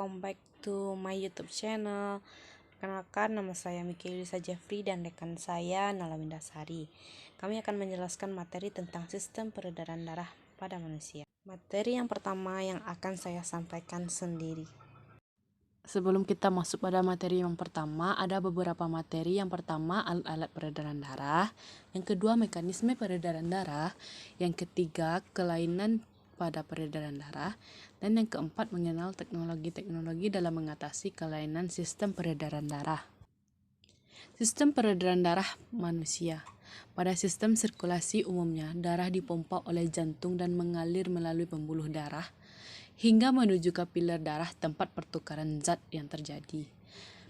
welcome back to my YouTube channel. Perkenalkan, nama saya Miki Lisa Jeffrey dan rekan saya Nala Windasari. Kami akan menjelaskan materi tentang sistem peredaran darah pada manusia. Materi yang pertama yang akan saya sampaikan sendiri. Sebelum kita masuk pada materi yang pertama, ada beberapa materi. Yang pertama, alat-alat peredaran darah. Yang kedua, mekanisme peredaran darah. Yang ketiga, kelainan pada peredaran darah. Dan yang keempat, mengenal teknologi-teknologi dalam mengatasi kelainan sistem peredaran darah. Sistem peredaran darah manusia. Pada sistem sirkulasi umumnya, darah dipompa oleh jantung dan mengalir melalui pembuluh darah hingga menuju kapiler darah, tempat pertukaran zat yang terjadi.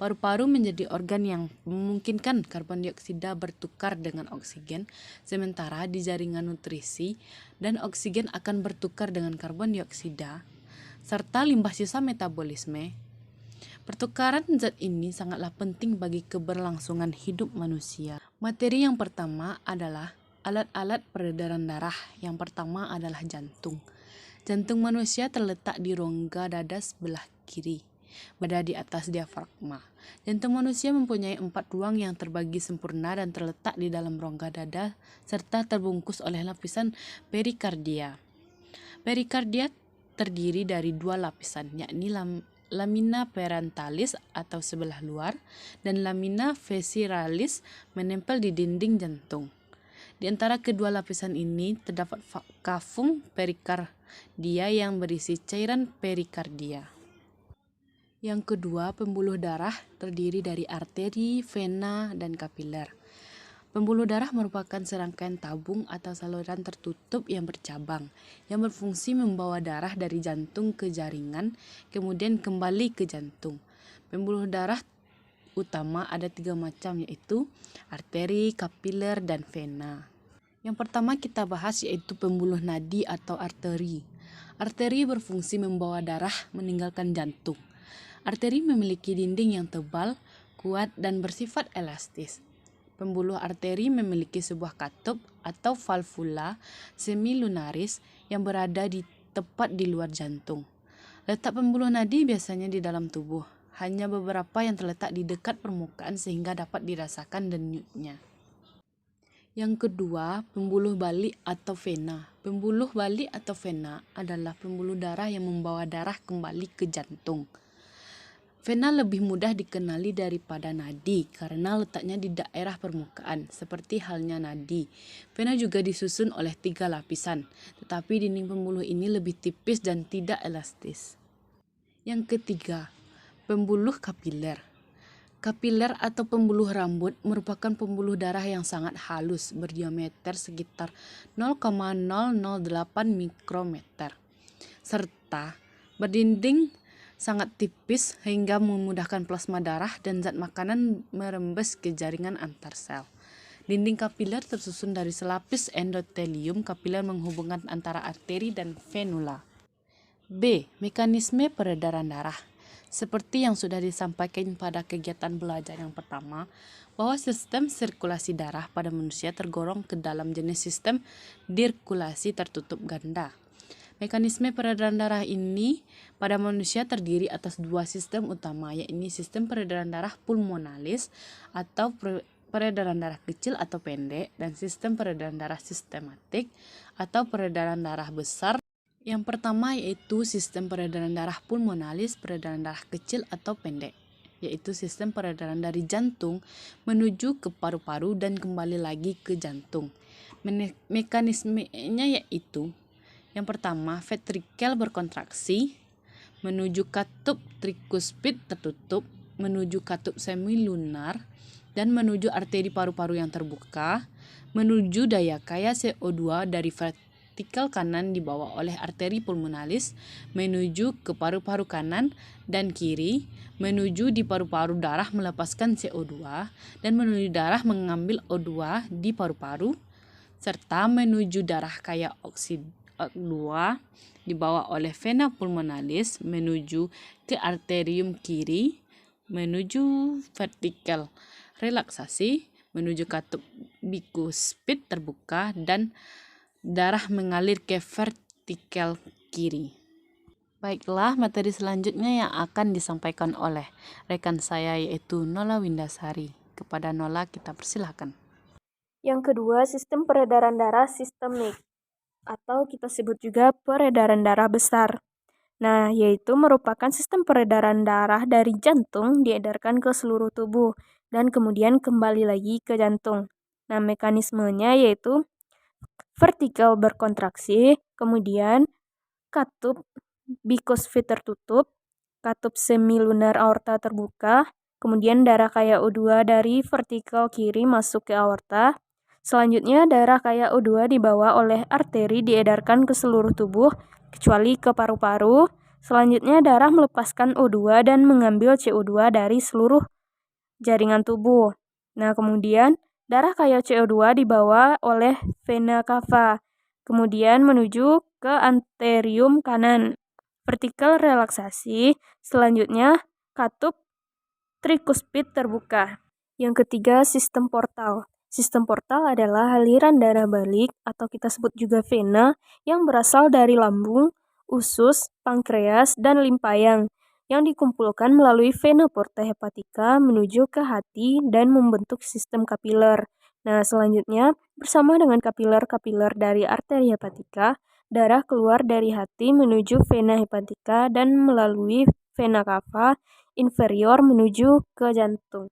Paru-paru menjadi organ yang memungkinkan karbon dioksida bertukar dengan oksigen, sementara di jaringan nutrisi dan oksigen akan bertukar dengan karbon dioksida, serta limbah sisa metabolisme. Pertukaran zat ini sangatlah penting bagi keberlangsungan hidup manusia. Materi yang pertama adalah alat-alat peredaran darah. Yang pertama adalah jantung. Jantung manusia terletak di rongga dada sebelah kiri, berada di atas diafragma. Jantung manusia mempunyai 4 ruang yang terbagi sempurna dan terletak di dalam rongga dada serta terbungkus oleh lapisan perikardia. Perikardia terdiri dari 2 lapisan, yakni lamina parentalis atau sebelah luar dan lamina visceralis menempel di dinding jantung. Di antara kedua lapisan ini terdapat kafum perikardia yang berisi cairan perikardia. Yang kedua, pembuluh darah terdiri dari arteri, vena, dan kapiler. Pembuluh darah merupakan serangkaian tabung atau saluran tertutup yang bercabang, yang berfungsi membawa darah dari jantung ke jaringan, kemudian kembali ke jantung. Pembuluh darah utama ada 3 macam, yaitu arteri, kapiler, dan vena. Yang pertama kita bahas yaitu pembuluh nadi atau arteri. Arteri berfungsi membawa darah meninggalkan jantung. Arteri memiliki dinding yang tebal, kuat, dan bersifat elastis. Pembuluh arteri memiliki sebuah katup atau valvula semilunaris yang berada tepat di luar jantung. Letak pembuluh nadi biasanya di dalam tubuh. Hanya beberapa yang terletak di dekat permukaan sehingga dapat dirasakan denyutnya. Yang kedua, pembuluh balik atau vena. Pembuluh balik atau vena adalah pembuluh darah yang membawa darah kembali ke jantung. Vena lebih mudah dikenali daripada nadi karena letaknya di daerah permukaan, seperti halnya nadi. Vena juga disusun oleh 3 lapisan, tetapi dinding pembuluh ini lebih tipis dan tidak elastis. Yang ketiga, pembuluh kapiler. Kapiler atau pembuluh rambut merupakan pembuluh darah yang sangat halus, berdiameter sekitar 0,008 mikrometer, serta berdinding sangat tipis hingga memudahkan plasma darah dan zat makanan merembes ke jaringan antar sel. Dinding kapiler tersusun dari selapis endotelium kapiler menghubungkan antara arteri dan venula. B. Mekanisme peredaran darah. Seperti yang sudah disampaikan pada kegiatan belajar yang pertama, bahwa sistem sirkulasi darah pada manusia tergolong ke dalam jenis sistem sirkulasi tertutup ganda. Mekanisme peredaran darah ini pada manusia terdiri atas 2 sistem utama, yaitu sistem peredaran darah pulmonalis atau peredaran darah kecil atau pendek, dan sistem peredaran darah sistematik atau peredaran darah besar. Yang pertama yaitu sistem peredaran darah pulmonalis, peredaran darah kecil atau pendek, yaitu sistem peredaran dari jantung menuju ke paru-paru dan kembali lagi ke jantung. Mekanismenya yaitu yang pertama, ventrikel berkontraksi menuju katup trikuspid tertutup, menuju katup semilunar, dan menuju arteri paru-paru yang terbuka, menuju daya kaya CO2 dari ventrikel kanan dibawa oleh arteri pulmonalis, menuju ke paru-paru kanan dan kiri, menuju di paru-paru darah melepaskan CO2, dan menuju darah mengambil O2 di paru-paru, serta menuju darah kaya oksida 2 dibawa oleh vena pulmonalis menuju ke arterium kiri, menuju vertikel relaksasi, menuju katup bikuspid terbuka, dan darah mengalir ke vertikel kiri. Baiklah, materi selanjutnya yang akan disampaikan oleh rekan saya yaitu Nola Windasari. Kepada Nola kita persilahkan. Yang kedua, sistem peredaran darah sistemik, atau kita sebut juga peredaran darah besar. Nah, yaitu merupakan sistem peredaran darah dari jantung diedarkan ke seluruh tubuh dan kemudian kembali lagi ke jantung. Nah, mekanismenya yaitu vertikal berkontraksi, kemudian katup bikosfit tertutup, katup semilunar aorta terbuka, kemudian darah kaya O2 dari vertikal kiri masuk ke aorta. Selanjutnya, darah kaya O2 dibawa oleh arteri diedarkan ke seluruh tubuh, kecuali ke paru-paru. Selanjutnya, darah melepaskan O2 dan mengambil CO2 dari seluruh jaringan tubuh. Nah, kemudian darah kaya CO2 dibawa oleh vena cava, kemudian menuju ke anterium kanan. Vertikal relaksasi, selanjutnya katup trikuspid terbuka. Yang ketiga, sistem portal. Sistem portal adalah aliran darah balik atau kita sebut juga vena yang berasal dari lambung, usus, pankreas, dan limpayang yang dikumpulkan melalui vena porta hepatica menuju ke hati dan membentuk sistem kapiler. Nah, selanjutnya bersama dengan kapiler-kapiler dari arteri hepatika, darah keluar dari hati menuju vena hepatica dan melalui vena cava inferior menuju ke jantung.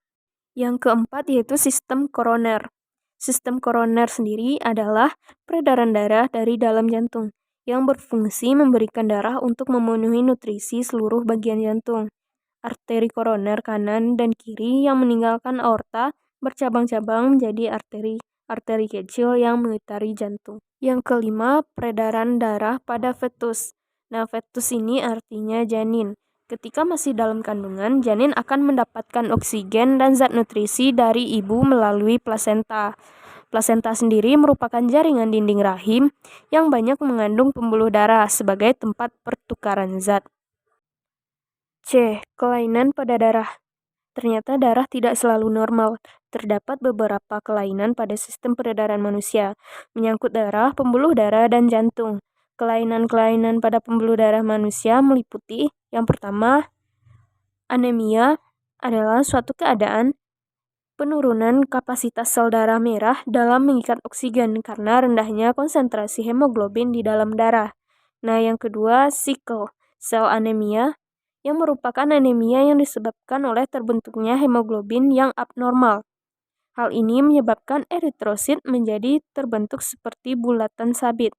Yang keempat yaitu sistem koroner. Sistem koroner sendiri adalah peredaran darah dari dalam jantung yang berfungsi memberikan darah untuk memenuhi nutrisi seluruh bagian jantung. Arteri koroner kanan dan kiri yang meninggalkan aorta bercabang-cabang menjadi arteri kecil yang mengitari jantung. Yang kelima, peredaran darah pada fetus. Nah, fetus ini artinya janin. Ketika masih dalam kandungan, janin akan mendapatkan oksigen dan zat nutrisi dari ibu melalui plasenta. Plasenta sendiri merupakan jaringan dinding rahim yang banyak mengandung pembuluh darah sebagai tempat pertukaran zat. C. Kelainan pada darah. Ternyata darah tidak selalu normal. Terdapat beberapa kelainan pada sistem peredaran manusia, menyangkut darah, pembuluh darah, dan jantung. Kelainan-kelainan pada pembuluh darah manusia meliputi yang pertama, anemia adalah suatu keadaan penurunan kapasitas sel darah merah dalam mengikat oksigen karena rendahnya konsentrasi hemoglobin di dalam darah. Nah, yang kedua, sickle cell anemia yang merupakan anemia yang disebabkan oleh terbentuknya hemoglobin yang abnormal. Hal ini menyebabkan eritrosit menjadi terbentuk seperti bulatan sabit.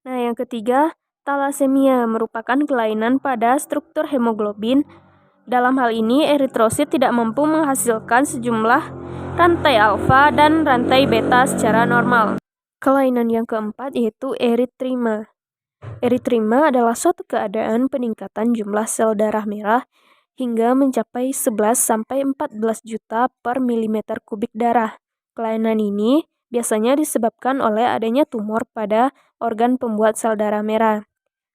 Nah, yang ketiga, thalassemia merupakan kelainan pada struktur hemoglobin. Dalam hal ini, eritrosit tidak mampu menghasilkan sejumlah rantai alfa dan rantai beta secara normal. Kelainan yang keempat yaitu eritrema. Eritrema adalah suatu keadaan peningkatan jumlah sel darah merah hingga mencapai 11-14 juta per milimeter kubik darah. Kelainan ini biasanya disebabkan oleh adanya tumor pada organ pembuat sel darah merah.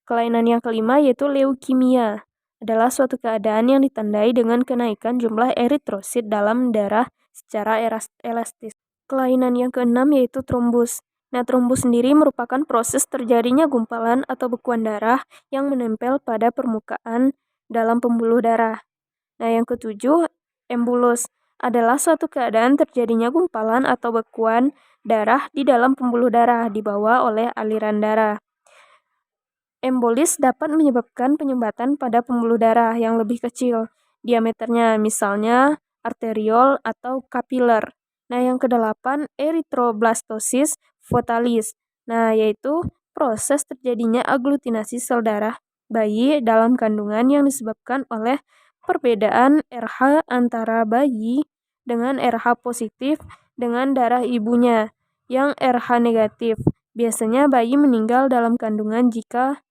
Kelainan yang kelima yaitu leukemia, adalah suatu keadaan yang ditandai dengan kenaikan jumlah eritrosit dalam darah secara elastis. Kelainan yang keenam yaitu trombus. Nah, trombus sendiri merupakan proses terjadinya gumpalan atau bekuan darah yang menempel pada permukaan dalam pembuluh darah. Nah, yang ketujuh, embolus adalah suatu keadaan terjadinya gumpalan atau bekuan darah di dalam pembuluh darah dibawa oleh aliran darah. Embolis dapat menyebabkan penyumbatan pada pembuluh darah yang lebih kecil diameternya, misalnya arteriol atau kapiler. Nah, yang kedelapan, eritroblastosis fetalis. Nah, yaitu proses terjadinya aglutinasi sel darah bayi dalam kandungan yang disebabkan oleh perbedaan RH antara bayi dengan RH positif dengan darah ibunya yang RH negatif. Biasanya bayi meninggal dalam kandungan jika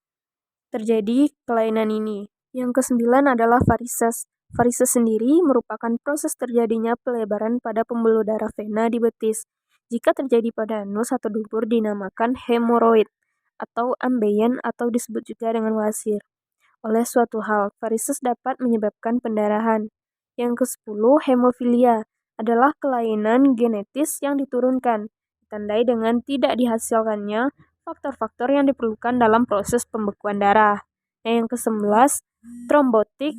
terjadi kelainan ini. Yang kesembilan adalah varises. Varises sendiri merupakan proses terjadinya pelebaran pada pembuluh darah vena di betis. Jika terjadi pada anus atau dubur dinamakan hemoroid atau ambeien atau disebut juga dengan wasir. Oleh suatu hal, varises dapat menyebabkan pendarahan. Yang ke-10, hemofilia adalah kelainan genetis yang diturunkan, ditandai dengan tidak dihasilkannya faktor-faktor yang diperlukan dalam proses pembekuan darah. Nah, yang ke-11, trombotik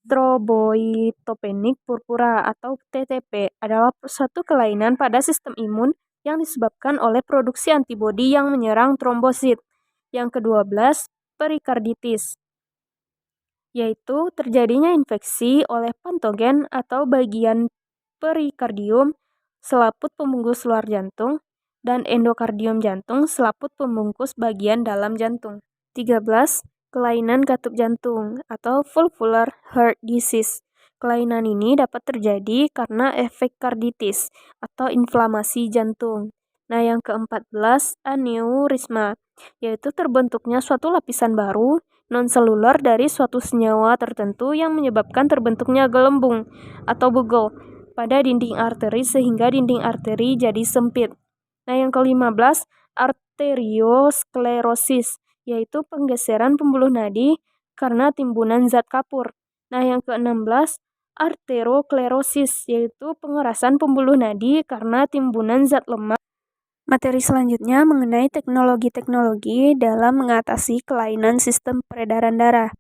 tromboitopenic purpura atau TTP adalah suatu kelainan pada sistem imun yang disebabkan oleh produksi antibodi yang menyerang trombosit. Yang ke-12, perikarditis, yaitu terjadinya infeksi oleh patogen atau bagian perikardium, selaput pembungkus luar jantung, dan endokardium jantung, selaput pembungkus bagian dalam jantung. 13. Kelainan katup jantung atau valvular heart disease. Kelainan ini dapat terjadi karena efek karditis atau inflamasi jantung. Nah, yang ke-14, aneurisma, yaitu terbentuknya suatu lapisan baru non-seluler dari suatu senyawa tertentu yang menyebabkan terbentuknya gelembung atau bugel pada dinding arteri sehingga dinding arteri jadi sempit. Nah, yang ke-15, arteriosklerosis, yaitu penggeseran pembuluh nadi karena timbunan zat kapur. Nah, yang ke-16, arteroklerosis, yaitu pengerasan pembuluh nadi karena timbunan zat lemak. Materi selanjutnya mengenai teknologi-teknologi dalam mengatasi kelainan sistem peredaran darah.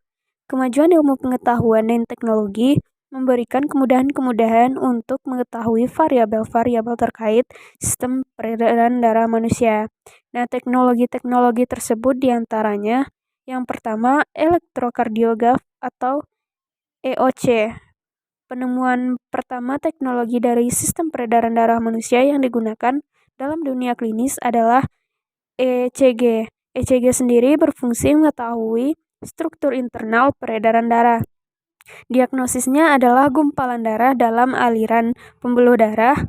Kemajuan ilmu pengetahuan dan teknologi memberikan kemudahan-kemudahan untuk mengetahui variabel-variabel terkait sistem peredaran darah manusia. Nah, teknologi-teknologi tersebut diantaranya yang pertama, elektrokardiograf atau EOC. Penemuan pertama teknologi dari sistem peredaran darah manusia yang digunakan dalam dunia klinis adalah ECG. ECG sendiri berfungsi mengetahui struktur internal peredaran darah. Diagnosisnya adalah gumpalan darah dalam aliran pembuluh darah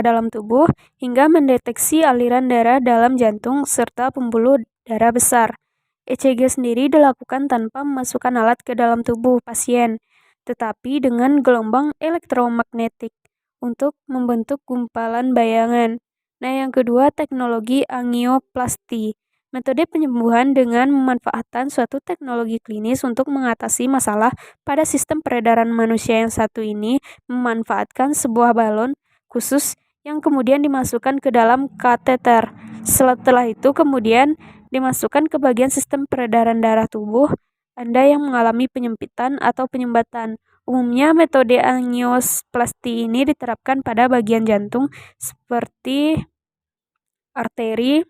dalam tubuh, hingga mendeteksi aliran darah dalam jantung serta pembuluh darah besar. ECG sendiri dilakukan tanpa memasukkan alat ke dalam tubuh pasien, tetapi dengan gelombang elektromagnetik untuk membentuk gumpalan bayangan. Nah, yang kedua, teknologi angioplasti. Metode penyembuhan dengan memanfaatkan suatu teknologi klinis untuk mengatasi masalah pada sistem peredaran manusia. Yang satu ini memanfaatkan sebuah balon khusus yang kemudian dimasukkan ke dalam kateter. Setelah itu kemudian dimasukkan ke bagian sistem peredaran darah tubuh Anda yang mengalami penyempitan atau penyumbatan. Umumnya metode angioplasti ini diterapkan pada bagian jantung seperti arteri.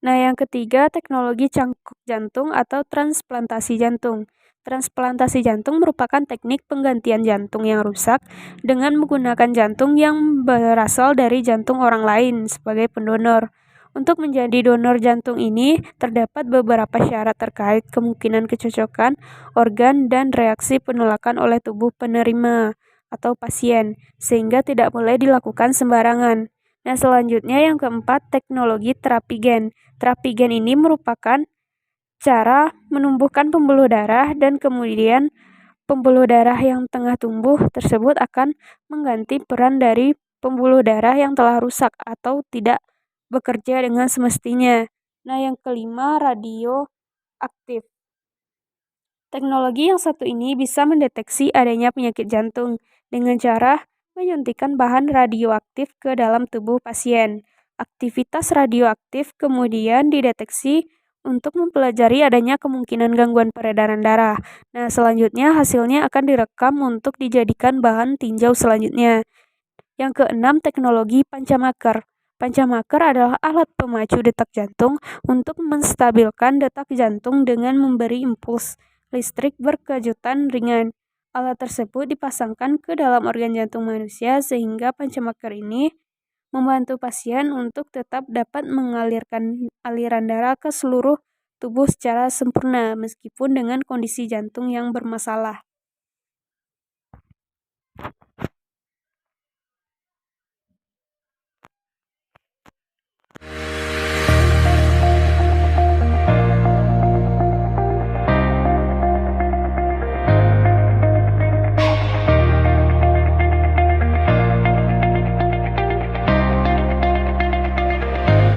Nah, yang ketiga, teknologi cangkok jantung atau transplantasi jantung. Transplantasi jantung merupakan teknik penggantian jantung yang rusak dengan menggunakan jantung yang berasal dari jantung orang lain sebagai pendonor. Untuk menjadi donor jantung ini, terdapat beberapa syarat terkait kemungkinan kecocokan organ dan reaksi penolakan oleh tubuh penerima atau pasien, sehingga tidak boleh dilakukan sembarangan. Nah, selanjutnya yang keempat, teknologi terapi gen. Terapi gen ini merupakan cara menumbuhkan pembuluh darah dan kemudian pembuluh darah yang tengah tumbuh tersebut akan mengganti peran dari pembuluh darah yang telah rusak atau tidak bekerja dengan semestinya. Nah, yang kelima, radioaktif. Teknologi yang satu ini bisa mendeteksi adanya penyakit jantung dengan cara menyuntikkan bahan radioaktif ke dalam tubuh pasien. Aktivitas radioaktif kemudian dideteksi untuk mempelajari adanya kemungkinan gangguan peredaran darah. Nah, selanjutnya hasilnya akan direkam untuk dijadikan bahan tinjau selanjutnya. Yang keenam, teknologi pancamakar. Pancamakar adalah alat pemacu detak jantung untuk menstabilkan detak jantung dengan memberi impuls listrik berkejutan ringan. Alat tersebut dipasangkan ke dalam organ jantung manusia sehingga pancamakar ini membantu pasien untuk tetap dapat mengalirkan aliran darah ke seluruh tubuh secara sempurna meskipun dengan kondisi jantung yang bermasalah.